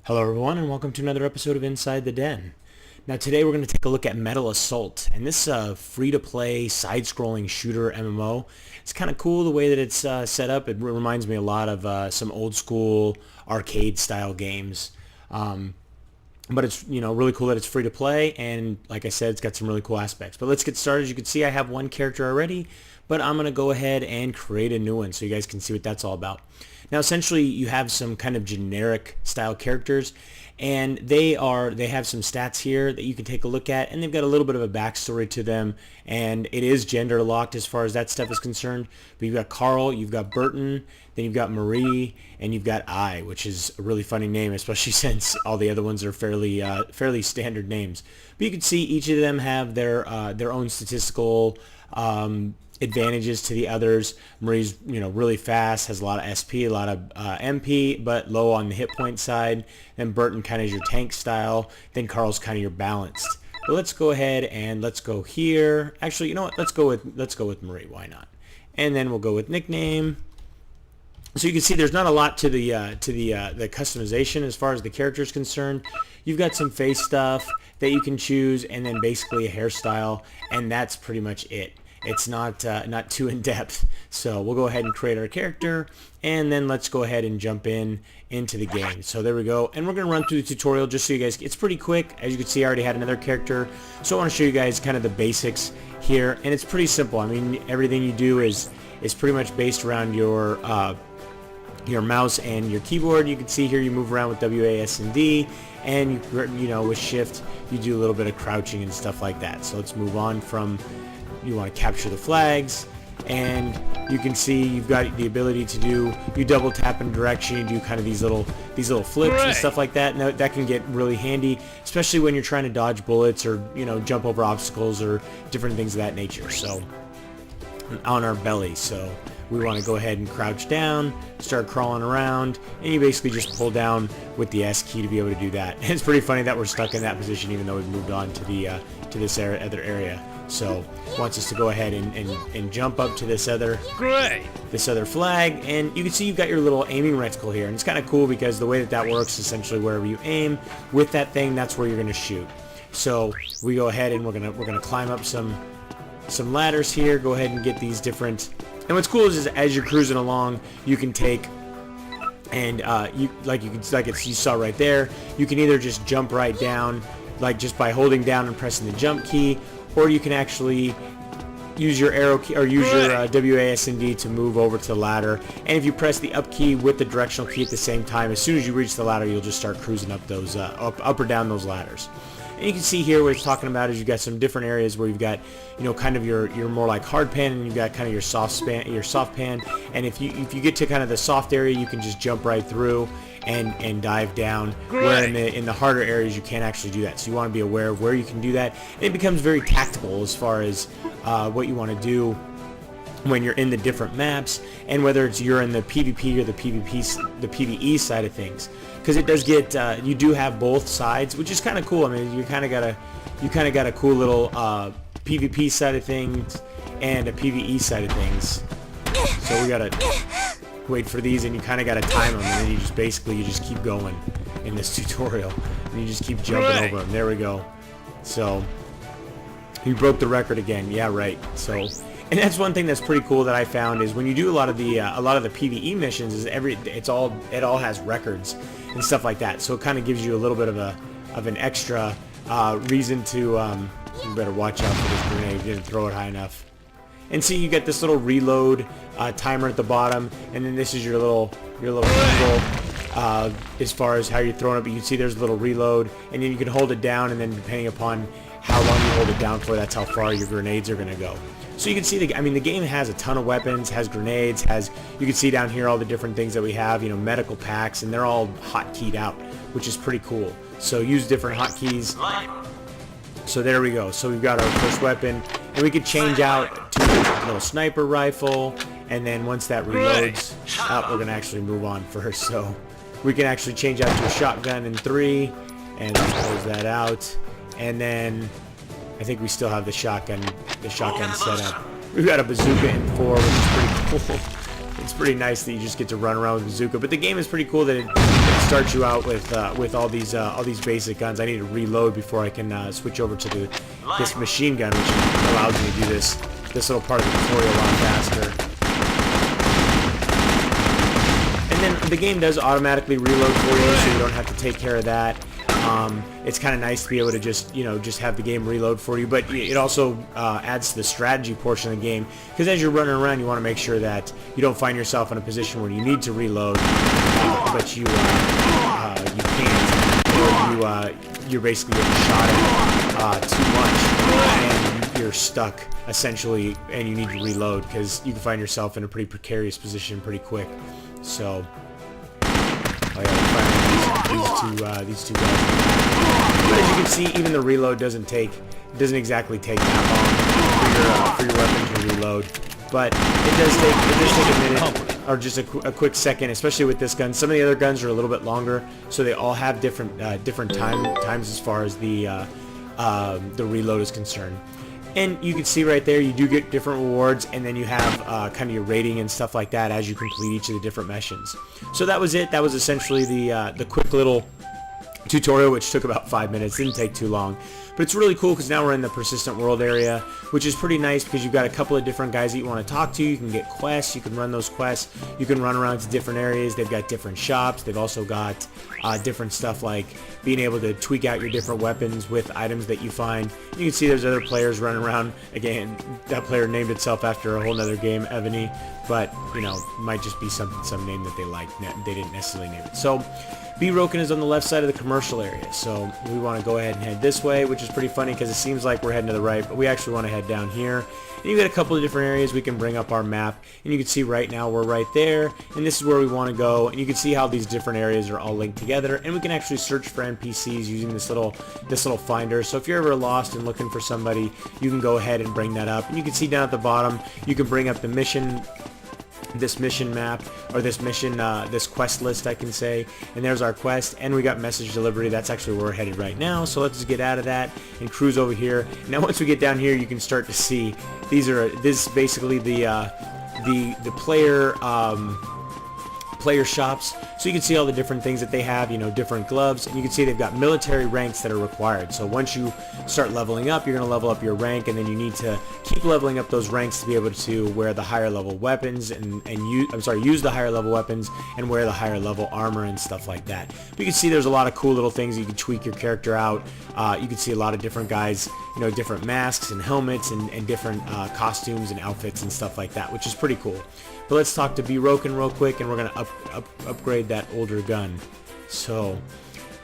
Hello everyone and welcome to another episode of Inside the Den. Now today we're going to take a look at Metal Assault, and this free-to-play side-scrolling shooter MMO. It's kind of cool the way that it's set up. It reminds me a lot of some old-school arcade-style games. But it's really cool that it's free to play, and like I said, it's got some really cool aspects. But let's get started. As you can see, I have one character already, but I'm going to go ahead and create a new one so you guys can see what that's all about. Now essentially you have some kind of generic style characters, and they have some stats here that you can take a look at, and they've got a little bit of a backstory to them, and it is gender locked as far as that stuff is concerned. But you've got Carl, you've got Burton, then you've got Marie, and you've got I, which is a really funny name, especially since all the other ones are fairly standard names. But you can see each of them have their own statistical advantages to the others. Marie's really fast, has a lot of SP, a lot of MP, but low on the hit point side. Then Burton kind of is your tank style. Then Carl's kind of your balanced. But let's go ahead and let's go here. Actually, you know what? Let's go with Marie. Why not? And then we'll go with nickname. So you can see there's not a lot to the customization as far as the character is concerned. You've got some face stuff that you can choose, and then basically a hairstyle, and that's pretty much it. It's not too in depth. So we'll go ahead and create our character, and then let's go ahead and jump into the game. So there we go, and we're gonna run through the tutorial just so you guys. It's pretty quick. As you can see, I already had another character, so I want to show you guys kind of the basics here, and it's pretty simple. I mean, everything you do is pretty much based around your mouse and your keyboard. You can see here you move around with WAS and D, and with shift you do a little bit of crouching and stuff like that. So let's move on from, you want to capture the flags, and you can see you've got the ability to you double tap in direction, you do kind of these little flips and stuff like that. Now that can get really handy, especially when you're trying to dodge bullets or jump over obstacles or different things of that nature. So on our belly, so we want to go ahead and crouch down, start crawling around, and you basically just pull down with the S key to be able to do that. And it's pretty funny that we're stuck in that position even though we've moved on to this other area. So it wants us to go ahead and jump up to this other flag, and you can see you've got your little aiming reticle here, and it's kind of cool because the way that works, essentially wherever you aim with that thing, that's where you're going to shoot. So we go ahead and we're gonna climb up some ladders here, go ahead and get these different. And what's cool is as you're cruising along, you can take and you saw right there, you can either just jump right down, like just by holding down and pressing the jump key, or you can actually use your arrow key or use your WASD to move over to the ladder. And if you press the up key with the directional key at the same time, as soon as you reach the ladder, you'll just start cruising up those up or down those ladders. And you can see here what it's talking about is you've got some different areas where you've got kind of your more like hard pan, and you've got kind of your soft pan. And if you get to kind of the soft area, you can just jump right through and dive down. Where in the harder areas you can't actually do that. So you want to be aware of where you can do that. And it becomes very tactical as far as what you want to do when you're in the different maps, and whether you're in the PvP or the PvE side of things, because it does get you do have both sides, which is kind of cool. I mean, you kind of got a cool little PvP side of things and a PvE side of things. So we gotta wait for these, and you kind of gotta time them, and then you just keep going in this tutorial, and you just keep jumping over them. There we go. So you broke the record again. Yeah, right. So. And that's one thing that's pretty cool that I found is when you do a lot of the PvE missions, is it all has records and stuff like that. So it kind of gives you a little bit of an extra reason to you better watch out for this grenade. You didn't throw it high enough. And see, you get this little reload timer at the bottom, and then this is your little control as far as how you're throwing it. But you can see there's a little reload, and then you can hold it down, and then depending upon how long you hold it down for, that's how far your grenades are going to go. So you can see the game has a ton of weapons, has grenades, you can see down here all the different things that we have, medical packs, and they're all hotkeyed out, which is pretty cool. So use different hotkeys. So there we go. So we've got our first weapon, and we could change out to a little sniper rifle, and then once that reloads, we're gonna actually move on first. So we can actually change out to a shotgun in 3, and let's close that out, and then I think we still have the shotgun set up. We've got a bazooka in 4, which is pretty cool. it's pretty nice that you just get to run around with bazooka. But the game is pretty cool that it starts you out with all these basic guns. I need to reload before I can switch over to this machine gun, which allows me to do this little part of the tutorial a lot faster. And then the game does automatically reload for you, so you don't have to take care of that. It's kind of nice to be able to just have the game reload for you, but it also adds to the strategy portion of the game, because as you're running around, you want to make sure that you don't find yourself in a position where you need to reload, but you can't, or you're basically getting shot at too much, and you're stuck essentially, and you need to reload because you can find yourself in a pretty precarious position pretty quick. So. Oh yeah, these two guys. But as you can see, even the reload doesn't exactly take that long for your weapon to reload. But it does take a minute, or just a quick second, especially with this gun. Some of the other guns are a little bit longer, so they all have different times as far as the reload is concerned. And you can see right there, you do get different rewards, and then you have kind of your rating and stuff like that as you complete each of the different missions. So that was it. That was essentially the quick little tutorial, which took about 5 minutes. Didn't take too long. But it's really cool because now we're in the persistent world area, which is pretty nice because you've got a couple of different guys that you want to talk to. You can get quests. You can run those quests. You can run around to different areas. They've got different shops. They've also got different stuff like being able to tweak out your different weapons with items that you find. You can see there's other players running around. Again, that player named itself after a whole nother game, Ebony, but might just be some name that they like. They didn't necessarily name it. So Be Broken is on the left side of the commercial area, so we want to go ahead and head this way, which is pretty funny because it seems like we're heading to the right, but we actually want to head down here. And you got a couple of different areas we can bring up our map, and you can see right now we're right there, and this is where we want to go, and you can see how these different areas are all linked together, and we can actually search for NPCs using this little finder. So if you're ever lost and looking for somebody, you can go ahead and bring that up, and you can see down at the bottom, you can bring up the mission, this mission map, or this quest list, I can say, and there's our quest, and we got message delivery. That's actually where we're headed right now, so let's just get out of that and cruise over here. Now once we get down here, you can start to see this is basically the player shops, so you can see all the different things that they have, different gloves, and you can see they've got military ranks that are required. So once you start leveling up, you're going to level up your rank, and then you need to keep leveling up those ranks to be able to wear the higher level weapons and use the higher level weapons and wear the higher level armor and stuff like that. But you can see there's a lot of cool little things. You can tweak your character out. You can see a lot of different guys, different masks and helmets and different costumes and outfits and stuff like that, which is pretty cool. But let's talk to Be Broken real quick, and we're going to upgrade that older gun. So,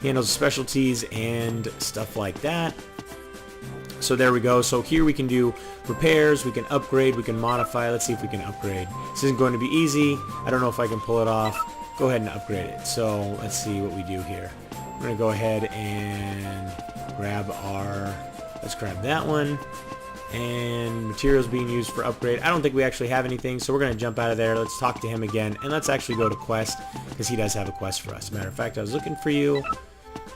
handles specialties and stuff like that. So there we go. So here we can do repairs, we can upgrade, we can modify. Let's see if we can upgrade. This isn't going to be easy. I don't know if I can pull it off. Go ahead and upgrade it. So let's see what we do here. We're going to go ahead and let's grab that one. And materials being used for upgrade. I don't think we actually have anything, so we're going to jump out of there. Let's talk to him again, and let's actually go to quest, because he does have a quest for us. Matter of fact, I was looking for you.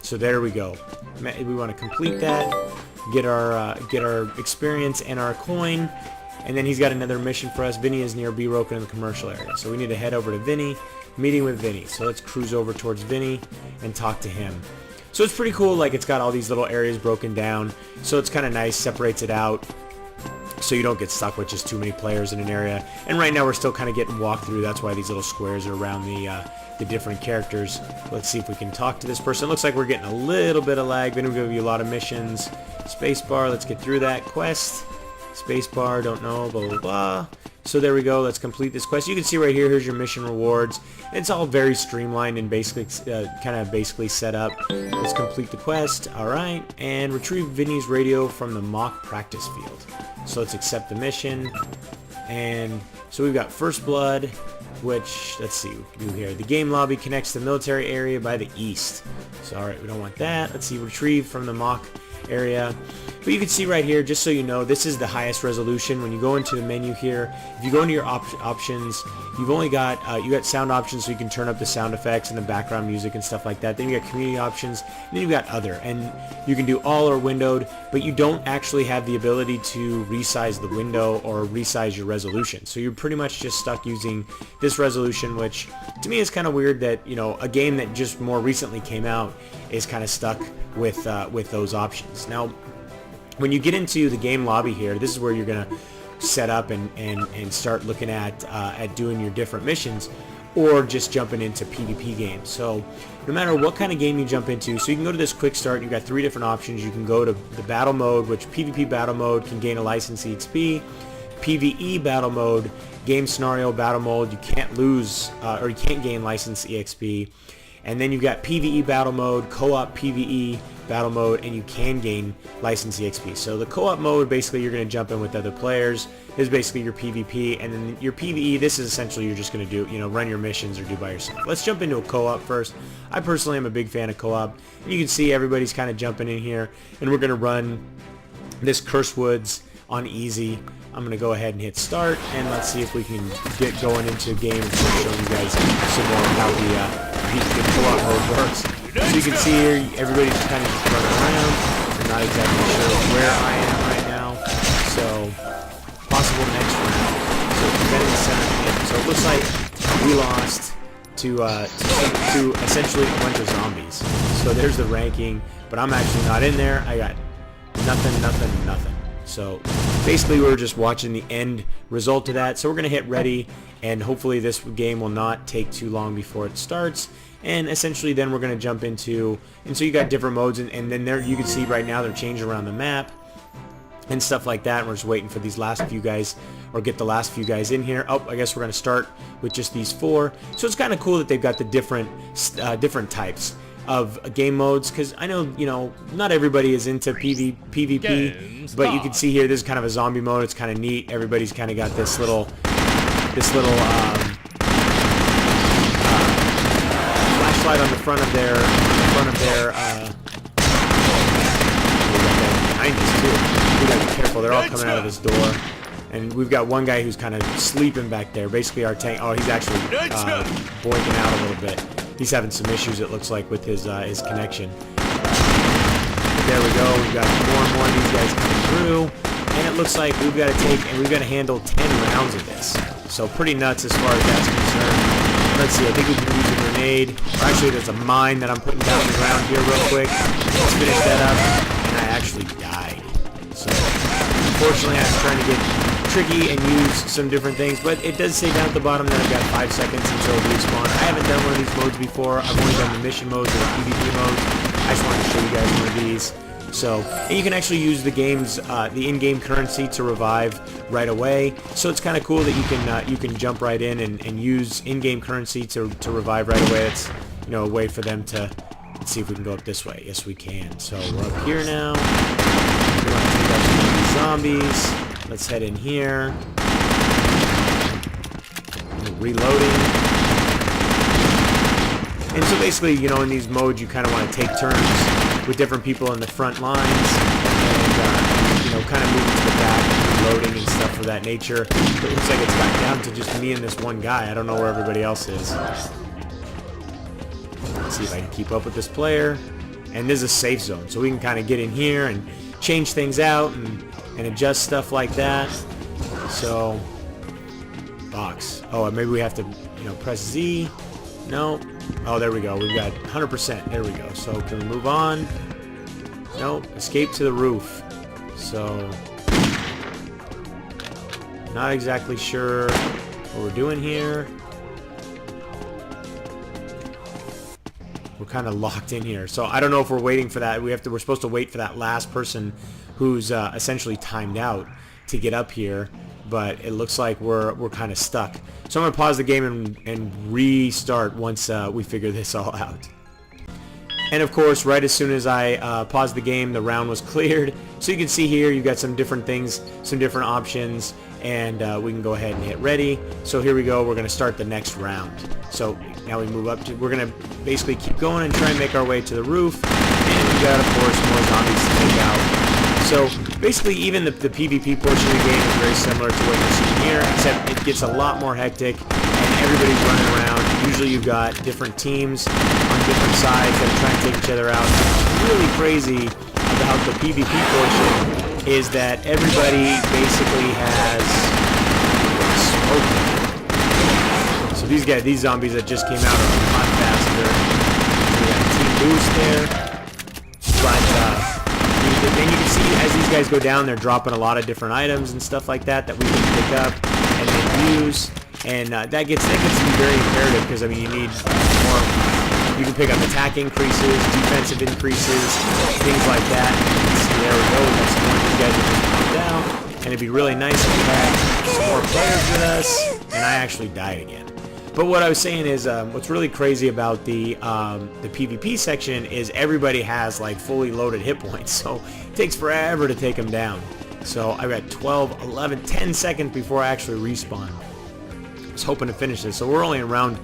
So there we go. We want to complete that, get our experience and our coin, and then he's got another mission for us. Vinny is near Be Broken in the commercial area, so we need to head over to Vinny, meeting with Vinny. So let's cruise over towards Vinny and talk to him. So it's pretty cool, like it's got all these little areas broken down, so it's kind of nice, separates it out, so you don't get stuck with just too many players in an area. And right now we're still kind of getting walked through. That's why these little squares are around the different characters. Let's see if we can talk to this person. It looks like we're getting a little bit of lag. Then we'll give you a lot of missions. Spacebar, let's get through that quest. Spacebar, don't know, blah, blah, blah. So there we go. Let's complete this quest. You can see right here, here's your mission rewards. It's all very streamlined and basically set up. Let's complete the quest. All right. And retrieve Vinny's radio from the mock practice field. So let's accept the mission. And so we've got First Blood, which, let's see what we can do here. The game lobby connects the military area by the east. So all right, we don't want that. Let's see, retrieve from the mock area. But you can see right here, just so you know, this is the highest resolution. When you go into the menu here, if you go into your options, you've only got you got sound options, so you can turn up the sound effects and the background music and stuff like that. Then you got community options, and then you've got other, and you can do all or windowed, but you don't actually have the ability to resize the window or resize your resolution. So you're pretty much just stuck using this resolution, which to me is kind of weird that, you know, a game that just more recently came out is kind of stuck with those options. Now, when you get into the game lobby here, this is where you're gonna set up and start looking at doing your different missions, or just jumping into PvP games. So no matter what kind of game you jump into, so you can go to this quick start. You've got 3 different options. You can go to the battle mode, which PvP battle mode can gain a license XP. PvE battle mode, game scenario battle mode, you can't lose or you can't gain license EXP. And then you've got PvE battle mode, co-op PvE battle mode, and you can gain license EXP. So the co-op mode, basically you're going to jump in with other players. This is basically your PvP, and then your PvE, this is essentially you're just going to do, you know, run your missions or do by yourself. Let's jump into a co-op first. I personally am a big fan of co-op. And you can see everybody's kind of jumping in here, and we're going to run this Cursed Woods on easy. I'm going to go ahead and hit start, and let's see if we can get going into a game and start showing you guys some more of how the co-op mode works. So you can see here, everybody's just kind of just running around. I'm not exactly sure where I am right now. So, possible next round. So, defending the center game. So it looks like we lost to essentially a bunch of zombies. So there's the ranking, but I'm actually not in there. I got nothing. So basically we're just watching the end result of that. So we're going to hit ready, and hopefully this game will not take too long before it starts. And essentially then we're going to jump into, and so you got different modes, and then there you can see right now they're changing around the map and stuff like that. And we're just waiting for these last few guys, or get the last few guys in here. Oh, I guess we're going to start with just these 4. So it's kind of cool that they've got the different types of game modes, because I know, you know, not everybody is into PvP, but you can see here this is kind of a zombie mode. It's kind of neat. Everybody's kind of got this little flashlight on the front of their behind us too. We gotta be careful. They're all coming out of this door. And we've got one guy who's kind of sleeping back there. Basically our tank, oh, he's actually boinking out a little bit. He's having some issues, it looks like, with his connection. But there we go. We've got more and more of these guys coming through, and it looks like we've got to handle 10 rounds of this. So pretty nuts as far as that's concerned. Let's see. I think we can use a grenade. Or actually, there's a mine that I'm putting down on the ground here real quick. Let's finish that up. And I actually died. So unfortunately, I was trying to get tricky and use some different things, but it does say down at the bottom that I've got 5 seconds until respawn. I haven't done one of these modes before. I've only done the mission modes or the PvP modes. I just wanted to show you guys one of these. So, and you can actually use the game's the in-game currency to revive right away. So it's kind of cool that you can jump right in and use in-game currency to revive right away. It's, you know, a way for them to, let's see if we can go up this way. Yes, we can. So we're up here now. We want to take out some of these zombies. Let's head in here. Reloading. And so basically, you know, in these modes, you kind of want to take turns with different people in the front lines, and you know, kind of moving to the back, reloading and stuff of that nature. But it looks like it's got down to just me and this one guy. I don't know where everybody else is. Let's see if I can keep up with this player. And this is a safe zone, so we can kind of get in here and change things out and adjust stuff like that. So, box. Oh, maybe we have to, you know, press Z. No. Oh, there we go. We've got 100%. There we go. So, can we move on? No. Escape to the roof. So, not exactly sure what we're doing here. We're kind of locked in here. So, I don't know if we're waiting for that. We're supposed to wait for that last person who's essentially timed out to get up here, but it looks like we're kind of stuck. So I'm going to pause the game and restart once we figure this all out. And of course, right as soon as I paused the game, the round was cleared. So you can see here, you've got some different things, some different options, and we can go ahead and hit ready. So here we go, we're going to start the next round. So now we move up to, we're going to basically keep going and try and make our way to the roof. And we've got, of course, more zombies to take out. So basically, even the PvP portion of the game is very similar to what you're seeing here, except it gets a lot more hectic, and everybody's running around. Usually you've got different teams on different sides that are trying to take each other out. What's really crazy about the PvP portion is that everybody basically has smoke. So these zombies that just came out are a lot faster. We got Team Boost there, but then you can see as these guys go down, they're dropping a lot of different items and stuff like that that we can pick up and then use, and that gets to be very imperative because I mean you need more. You can pick up attack increases, defensive increases, things like that. So there we go. We got some more of these guys that just come down, and it'd be really nice if we had some more players with us. And I actually died again. But what I was saying is, what's really crazy about the PvP section is everybody has like fully loaded hit points, so it takes forever to take them down. So I got 12, 11, 10 seconds before I actually respawn. I was hoping to finish this, so we're only in round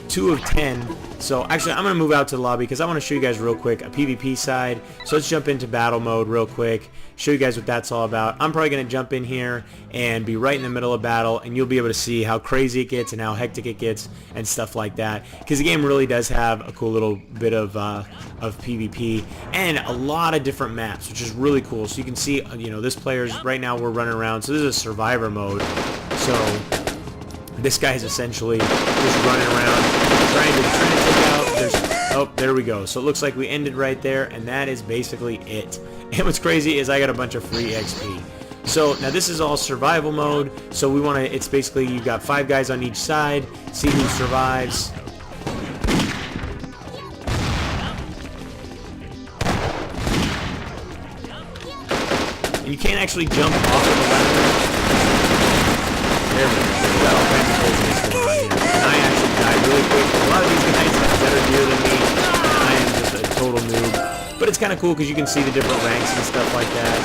2 of 10. So actually I'm going to move out to the lobby because I want to show you guys real quick a PvP side. So let's jump into battle mode real quick, show you guys what that's all about. I'm probably going to jump in here and be right in the middle of battle, and you'll be able to see how crazy it gets and how hectic it gets and stuff like that, because the game really does have a cool little bit of PvP and a lot of different maps, which is really cool. So you can see, you know, this player's right now we're running around, so this is a survivor mode. So this guy is essentially just running around trying to take out. Oh, there we go. So it looks like we ended right there, and that is basically it. And what's crazy is I got a bunch of free XP. So now this is all survival mode. So we want to. It's basically you've got 5 guys on each side. See who survives. And you can't actually jump off of the ladder. There we go. We got all kinds of craziness going on here. And I actually died really quick. A lot of these guys have better gear than me. I am just a total noob. But it's kind of cool because you can see the different ranks and stuff like that.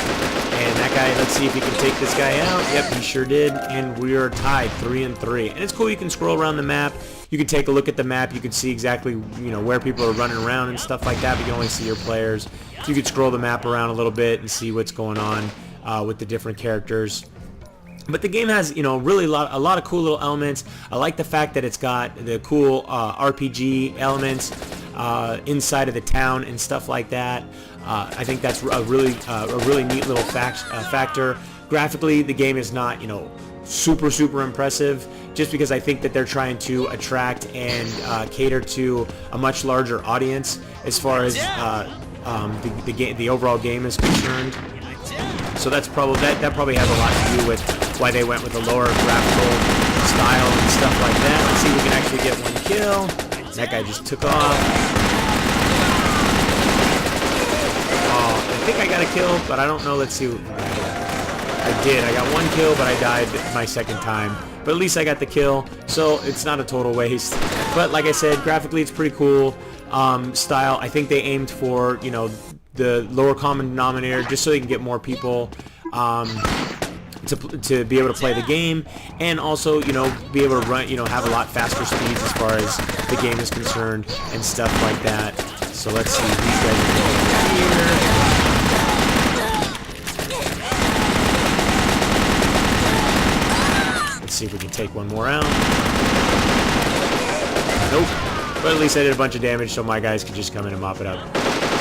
And that guy, let's see if he can take this guy out. Yep, he sure did. And we are tied 3-3. And it's cool, you can scroll around the map. You can take a look at the map. You can see exactly, you know, where people are running around and stuff like that. But you can only see your players. So you can scroll the map around a little bit and see what's going on with the different characters. But the game has, you know, really a lot of cool little elements. I like the fact that it's got the cool RPG elements inside of the town and stuff like that. I think that's a really neat little factor. Graphically, the game is not, you know, super impressive, just because I think that they're trying to attract and cater to a much larger audience as far as the overall game is concerned. So that's probably that probably has a lot to do with why they went with a lower graphical style and stuff like that. Let's see if we can actually get one kill. That guy just took off. Oh, I think I got a kill, but I don't know. Let's see. I did. I got one kill, but I died my second time. But at least I got the kill, so it's not a total waste. But like I said, graphically it's pretty cool. Style, I think they aimed for, you know, the lower common denominator, just so they can get more people to be able to play the game, and also, you know, be able to run, you know, have a lot faster speeds as far as the game is concerned and stuff like that. So let's see, these guys are going here. Let's see if we can take one more out. Nope. But at least I did a bunch of damage, so my guys can just come in and mop it up.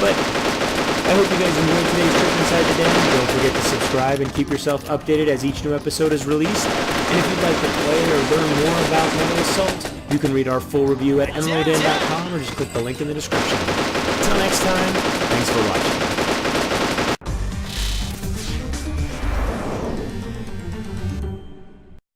But I hope you guys enjoyed today's trip inside the den. Don't forget to subscribe and keep yourself updated as each new episode is released. And if you'd like to play or learn more about Metal Assault, you can read our full review at MMOden.com or just click the link in the description. Until next time, thanks for watching.